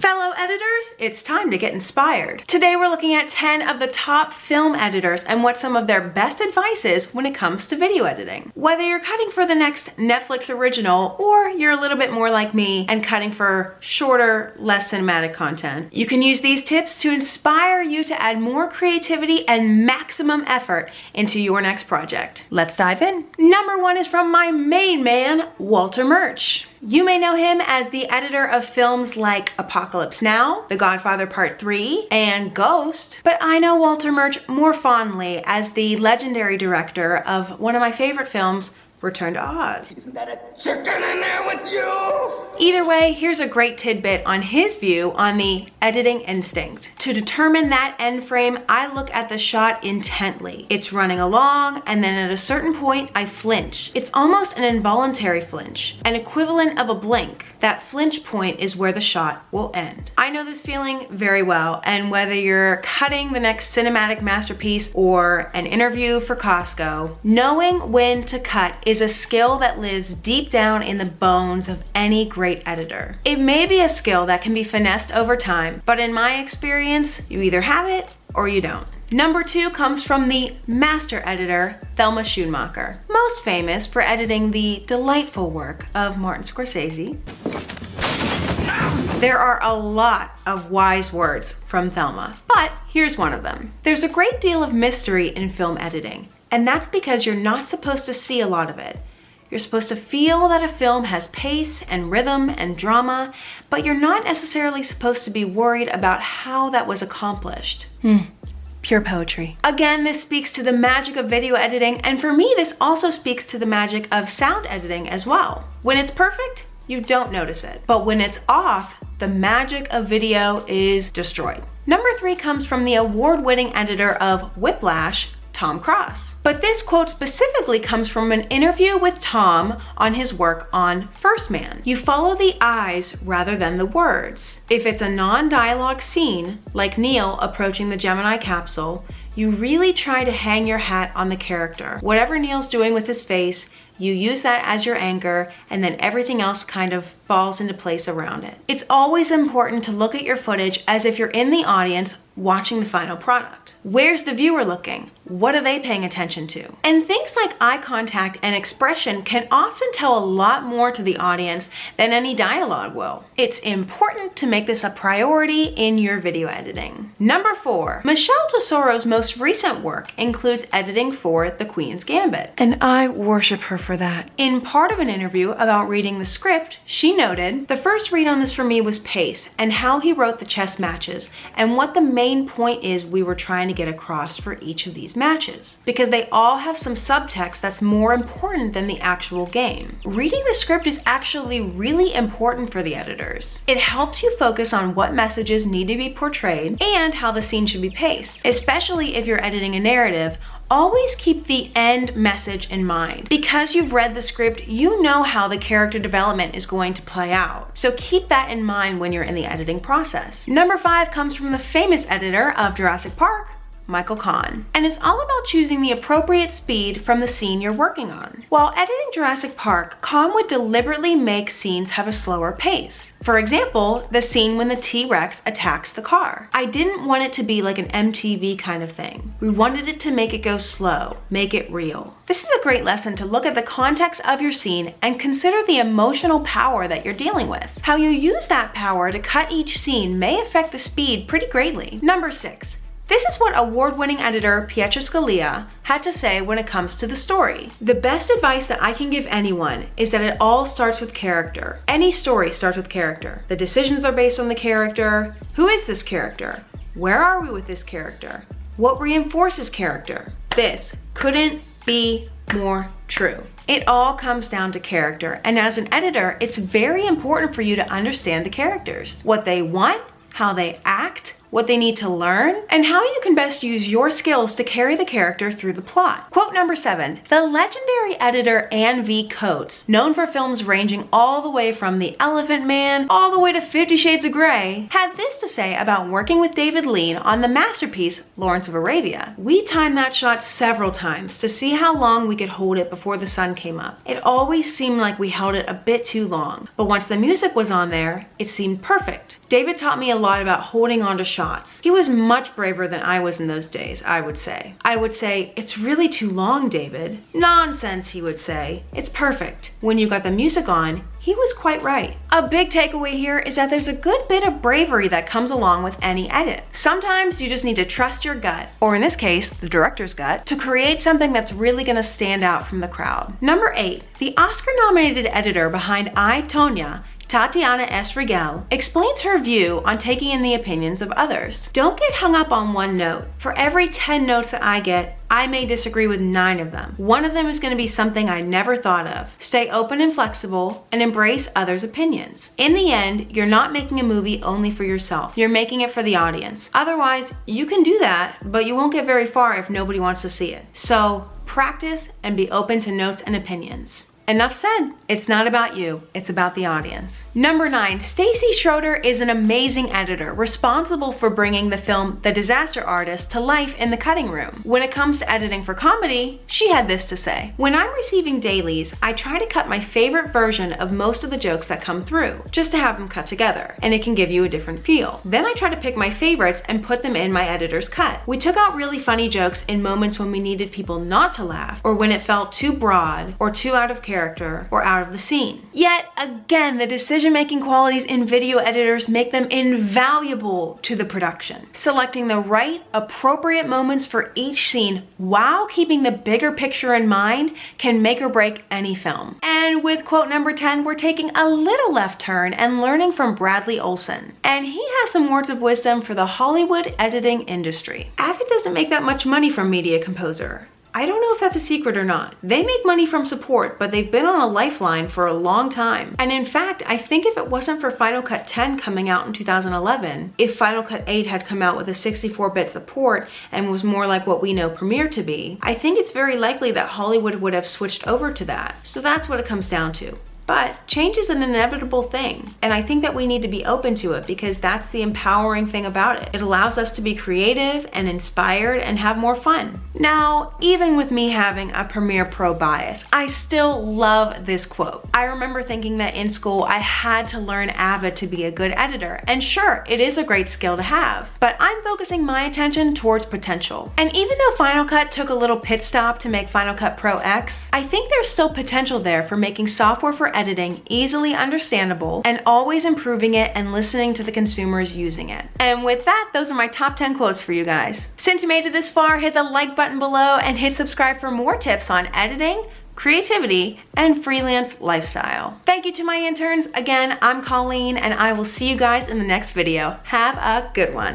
Fellow editors, it's time to get inspired. Today we're looking at 10 of the top film editors and what some of their best advice is when it comes to video editing. Whether you're cutting for the next Netflix original or you're a little bit more like me and cutting for shorter, less cinematic content, you can use these tips to inspire you to add more creativity and maximum effort into your next project. Let's dive in. Number 1 is from my main man, Walter Murch. You may know him as the editor of films like Apocalypse Now, The Godfather Part 3, and Ghost, but I know Walter Murch more fondly as the legendary director of one of my favorite films, Return to Oz. Isn't that a chicken in there with you? Either way, here's a great tidbit on his view on the editing instinct. To determine that end frame, I look at the shot intently. It's running along, and then at a certain point, I flinch. It's almost an involuntary flinch, an equivalent of a blink. That flinch point is where the shot will end. I know this feeling very well, and whether you're cutting the next cinematic masterpiece or an interview for Costco, knowing when to cut is a skill that lives deep down in the bones of any great editor. It may be a skill that can be finessed over time, but in my experience, you either have it or you don't. Number 2 comes from the master editor, Thelma Schoonmaker, most famous for editing the delightful work of Martin Scorsese. There are a lot of wise words from Thelma, but here's one of them. There's a great deal of mystery in film editing, and that's because you're not supposed to see a lot of it. You're supposed to feel that a film has pace and rhythm and drama, but you're not necessarily supposed to be worried about how that was accomplished. Pure poetry. Again, this speaks to the magic of video editing, and for me, this also speaks to the magic of sound editing as well. When it's perfect, you don't notice it, but when it's off, the magic of video is destroyed. Number 3 comes from the award-winning editor of Whiplash, Tom Cross. But this quote specifically comes from an interview with Tom on his work on First Man. You follow the eyes rather than the words. If it's a non-dialogue scene, like Neil approaching the Gemini capsule, you really try to hang your hat on the character. Whatever Neil's doing with his face, you use that as your anchor, and then everything else kind of falls into place around it. It's always important to look at your footage as if you're in the audience watching the final product. Where's the viewer looking? What are they paying attention to? And things like eye contact and expression can often tell a lot more to the audience than any dialogue will. It's important to make this a priority in your video editing. Number 4, Michelle Tesoro's most recent work includes editing for The Queen's Gambit, and I worship her for that. In part of an interview about reading the script, she noted, "The first read on this for me was pace and how he wrote the chess matches and what the main point is we were trying to get across for each of these matches, because they all have some subtext that's more important than the actual game." Reading the script is actually really important for the editors. It helps you focus on what messages need to be portrayed and how the scene should be paced. Especially if you're editing a narrative, always keep the end message in mind. Because you've read the script, you know how the character development is going to play out. So keep that in mind when you're in the editing process. Number 5 comes from the famous editor of Jurassic Park, Michael Kahn. And it's all about choosing the appropriate speed from the scene you're working on. While editing Jurassic Park, Kahn would deliberately make scenes have a slower pace. For example, the scene when the T-Rex attacks the car. I didn't want it to be like an MTV kind of thing. We wanted it to make it go slow, make it real. This is a great lesson to look at the context of your scene and consider the emotional power that you're dealing with. How you use that power to cut each scene may affect the speed pretty greatly. Number 6. This is what award-winning editor Pietro Scalia had to say when it comes to the story. "The best advice that I can give anyone is that it all starts with character. Any story starts with character. The decisions are based on the character. Who is this character? Where are we with this character? What reinforces character?" This couldn't be more true. It all comes down to character, and as an editor, it's very important for you to understand the characters, what they want, how they act, what they need to learn, and how you can best use your skills to carry the character through the plot. Quote number 7, the legendary editor Anne V. Coates, known for films ranging all the way from The Elephant Man all the way to 50 Shades of Grey, had this to say about working with David Lean on the masterpiece Lawrence of Arabia. We timed that shot several times to see how long we could hold it before the sun came up. It always seemed like we held it a bit too long, but once the music was on there, it seemed perfect. David taught me a lot about holding on to shots. He was much braver than I was in those days, I would say. I would say, "It's really too long, David." "Nonsense," he would say. "It's perfect." When you got the music on, he was quite right. A big takeaway here is that there's a good bit of bravery that comes along with any edit. Sometimes you just need to trust your gut, or in this case, the director's gut, to create something that's really gonna stand out from the crowd. Number 8, the Oscar-nominated editor behind I, Tonya, Tatiana S. Rigel, explains her view on taking in the opinions of others. Don't get hung up on one note. For every 10 notes that I get, I may disagree with 9 of them. One of them is going to be something I never thought of. Stay open and flexible and embrace others' opinions. In the end, you're not making a movie only for yourself. You're making it for the audience. Otherwise, you can do that, but you won't get very far if nobody wants to see it. So practice and be open to notes and opinions. Enough said. It's not about you, it's about the audience. Number 9, Stacey Schroeder is an amazing editor responsible for bringing the film The Disaster Artist to life in the cutting room. When it comes to editing for comedy, she had this to say: "When I'm receiving dailies, I try to cut my favorite version of most of the jokes that come through, just to have them cut together, and it can give you a different feel. Then I try to pick my favorites and put them in my editor's cut. We took out really funny jokes in moments when we needed people not to laugh, or when it felt too broad, or too out of character, or out of the scene." Yet again, the decision-making qualities in video editors make them invaluable to the production. Selecting the right, appropriate moments for each scene while keeping the bigger picture in mind can make or break any film. And with quote number 10, we're taking a little left turn and learning from Bradley Olsen. And he has some words of wisdom for the Hollywood editing industry. Avid doesn't make that much money from Media Composer. I don't know if that's a secret or not. They make money from support, but they've been on a lifeline for a long time. And in fact, I think if it wasn't for Final Cut 10 coming out in 2011, if Final Cut 8 had come out with a 64-bit support and was more like what we know Premiere to be, I think it's very likely that Hollywood would have switched over to that. So that's what it comes down to. But change is an inevitable thing, and I think that we need to be open to it because that's the empowering thing about it. It allows us to be creative and inspired and have more fun. Now, even with me having a Premiere Pro bias, I still love this quote. I remember thinking that in school I had to learn Avid to be a good editor, and sure, it is a great skill to have, but I'm focusing my attention towards potential. And even though Final Cut took a little pit stop to make Final Cut Pro X, I think there's still potential there for making software for editing easily understandable and always improving it and listening to the consumers using it. And with that, those are my top 10 quotes for you guys. Since you made it this far, hit the like button below and hit subscribe for more tips on editing, creativity, and freelance lifestyle. Thank you to my interns. Again, I'm Colleen, and I will see you guys in the next video. Have a good one.